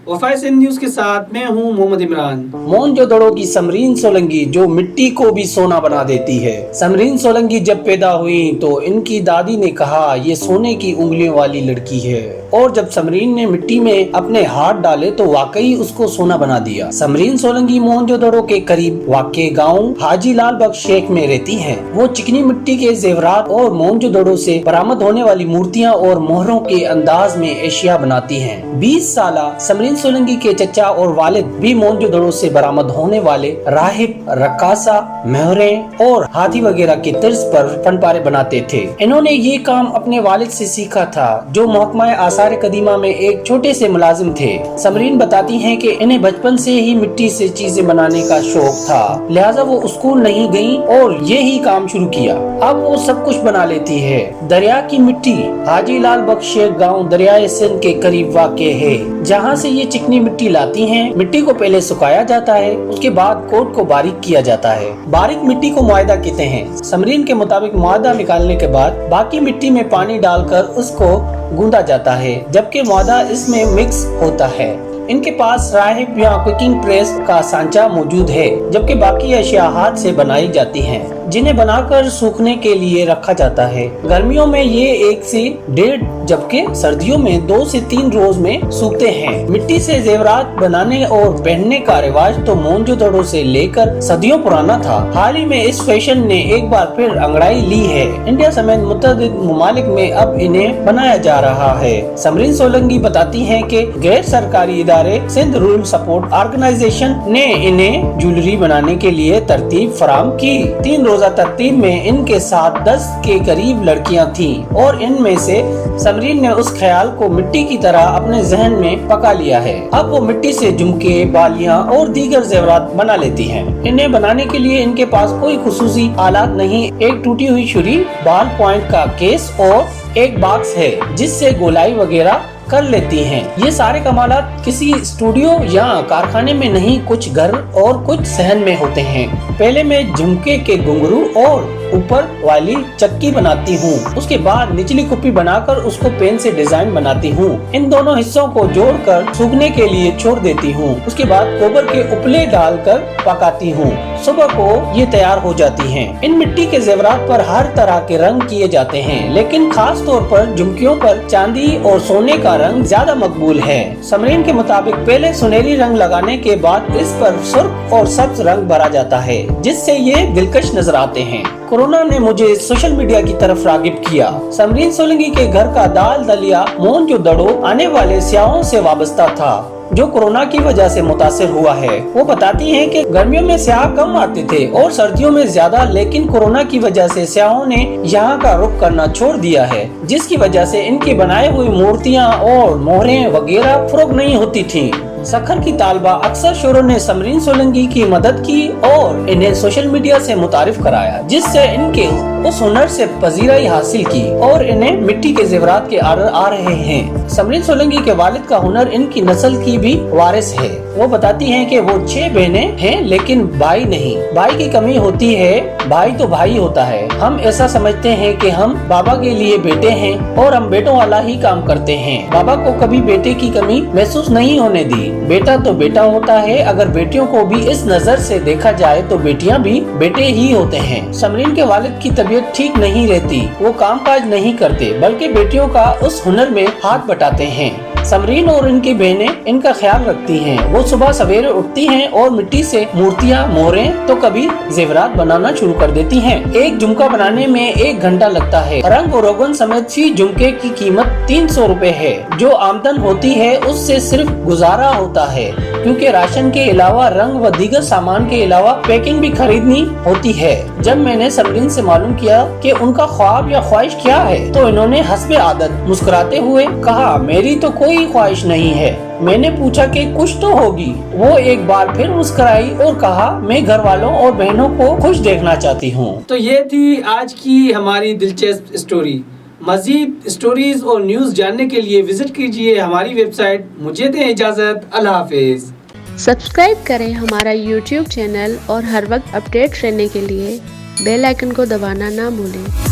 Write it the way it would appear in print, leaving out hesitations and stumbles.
वफाई news के साथ मैं हूं मोहम्मद इमरान। मोहनजोदड़ो की समरीन सोलंकी जो मिट्टी को भी सोना बना देती है। समरीन सोलंकी जब पैदा हुई तो इनकी दादी ने कहा ये सोने की उंगलियों वाली लड़की है, और जब समरीन ने मिट्टी में अपने हाथ डाले तो वाकई उसको सोना बना दिया। समरीन सोलंकी मोहनजोदड़ो के करीब वाक़े गांव हाजी लाल बख्श शेख में रहती हैं। वो चिकनी मिट्टी के जेवरात और मोहनजोदड़ो से बरामद होने वाली मूर्तियां और मोहरों के अंदाज में एशिया बनाती हैं। 20 साल समरीन सोलंकी के चचा और वालिद भी मोहनजोदड़ो से बरामद होने वाले राहिब, रक्कासा, मोहरें और हाथी वगैरह के तर्ज पर फनपारे बनाते थे। इन्होंने ये काम अपने वालिद से सीखा था, जो महकमा आसार कदीमा में एक छोटे से मुलाजिम थे। समरीन बताती हैं कि इन्हें बचपन से ही मिट्टी से चीजें बनाने का शौक था, लिहाजा वो स्कूल नहीं गयी और ये ही काम शुरू किया। अब वो सब कुछ बना लेती है। दरिया की मिट्टी हाजी लाल बख्श शेख गाँव दरियाए सिंध के करीब वाक़े है, जहाँ से ये चिकनी मिट्टी लाती हैं। मिट्टी को पहले सुखाया जाता है, उसके बाद कोट को बारीक किया जाता है। बारीक मिट्टी को मुआयदा कहते हैं। समरीन के मुताबिक मुआयदा निकालने के बाद बाकी मिट्टी में पानी डालकर उसको गूंदा जाता है, जबकि मुआयदा इसमें मिक्स होता है। इनके पास राहिब या कुकिंग प्रेस का सांचा मौजूद है, जबकि बाकी अशिया हाथ से बनाई जाती हैं, जिन्हें बनाकर सूखने के लिए रखा जाता है। गर्मियों में ये 1 से 1.5 जबकि सर्दियों में 2 से 3 रोज में सूखते हैं। मिट्टी से जेवरात बनाने और पहनने का रिवाज तो मोहनजोदड़ो से लेकर सदियों पुराना था। हाल ही में इस फैशन ने एक बार फिर अंगड़ाई ली है। इंडिया समेत मुतअद्दिद ममालिक में अब इन्हें बनाया जा रहा है। समरीन सोलंकी बताती हैं कि गैर सरकारी इदारे सिंध रूरल सपोर्ट ऑर्गेनाइजेशन ने इन्हें ज्वेलरी बनाने के लिए तरतीब फराम की। 3 रोजा तरतीब में इनके साथ 10 के करीब लड़कियां थीं, और इनमें से समरीन ने उस ख्याल को मिट्टी की तरह अपने जहन में पका लिया है। अब वो मिट्टी से झुमके, बालियां और दीगर जेवरात बना लेती हैं। इन्हें बनाने के लिए इनके पास कोई खुसूसी आलात नहीं। एक टूटी हुई छुरी, बॉल पॉइंट का केस और एक बॉक्स है जिससे गोलाई वगैरह कर लेती हैं। ये सारे कमालात किसी स्टूडियो या कारखाने में नहीं, कुछ घर और कुछ सहन में होते हैं। पहले मैं झुमके के घुंघरू और ऊपर वाली चक्की बनाती हूँ, उसके बाद निचली कुप्पी बनाकर उसको पेन से डिजाइन बनाती हूँ। इन दोनों हिस्सों को जोड़कर सूखने के लिए छोड़ देती हूँ। उसके बाद गोबर के उपले डालकर पकाती हूँ। सुबह को ये तैयार हो जाती हैं। इन मिट्टी के जेवरात पर हर तरह के रंग किए जाते हैं, लेकिन खास तौर पर झुमकियों पर चांदी और सोने का रंग ज्यादा मकबूल है। समरीन के मुताबिक पहले सुनहरी रंग लगाने के बाद इस पर सुर्ख और सब्ज रंग भरा जाता है, जिससे ये दिलकश नजर आते हैं। कोरोना ने मुझे सोशल मीडिया की तरफ रागिब किया। समरीन सोलंकी के घर का दाल दलिया मोहनजोदड़ो आने वाले सियाहों से वाबस्ता था, जो कोरोना की वजह से मुतासिर हुआ है। वो बताती हैं कि गर्मियों में सियाह कम आते थे और सर्दियों में ज्यादा, लेकिन कोरोना की वजह से सियाहों ने यहाँ का रुख करना छोड़ दिया है, जिसकी वजह से इनकी बनाई हुई मूर्तियाँ और मोहरें वगैरह फरोख्त नहीं होती थी। सखर की तालबा अक्सर शोरों ने समरीन सोलंकी की मदद की और इन्हें सोशल मीडिया से मुतारिफ कराया, जिससे इनके उस हुनर से पजीराई हासिल की और इन्हें मिट्टी के जेवरात के आर्डर आ रहे हैं। समरीन सोलंकी के वालिद का हुनर इनकी नस्ल की भी वारिस है। वो बताती हैं कि वो 6 बहनें हैं, लेकिन भाई नहीं। भाई की कमी होती है, भाई तो भाई होता है। हम ऐसा समझते हैं कि हम बाबा के लिए बेटे हैं और हम बेटों वाला ही काम करते हैं। बाबा को कभी बेटे की कमी महसूस नहीं होने दी। बेटा तो बेटा होता है। अगर बेटियों को भी इस नजर से देखा जाए तो बेटियां भी बेटे ही होते हैं। समरीन के वालिद की तबीयत ठीक नहीं रहती। वो कामकाज नहीं करते, बल्कि बेटियों का उस हुनर में हाथ बटाते हैं। समरीन और इनकी बहनें इनका ख्याल रखती हैं। वो सुबह सवेरे उठती हैं और मिट्टी से मूर्तियाँ, मोहरें तो कभी जेवरात बनाना शुरू कर देती हैं। एक झुमका बनाने में 1 घंटा लगता है। रंग और रोगन समेत फी झुमके की कीमत 300 रुपए है। जो आमदन होती है उससे सिर्फ गुजारा होता है, क्योंकि राशन के अलावा रंग व दीगर सामान के अलावा पैकिंग भी खरीदनी होती है। जब मैंने समरीन से मालूम किया कि उनका ख्वाब या ख्वाहिश क्या है, तो इन्होंने हस्बे आदत मुस्कुराते हुए कहा, मेरी तो कोई ख्वाहिश नहीं है। मैंने पूछा कि कुछ तो होगी। वो एक बार फिर मुस्कुराई और कहा, मैं घर वालों और बहनों को खुश देखना चाहती हूँ। तो ये थी आज की हमारी दिलचस्प स्टोरी। मजीद स्टोरीज और न्यूज जानने के लिए विजिट कीजिए हमारी वेबसाइट। मुझे दें इजाजत। अल्लाह हाफिज। सब्सक्राइब करें हमारा YouTube चैनल और हर वक्त अपडेट रहने के लिए बेल आइकन को दबाना ना भूलें।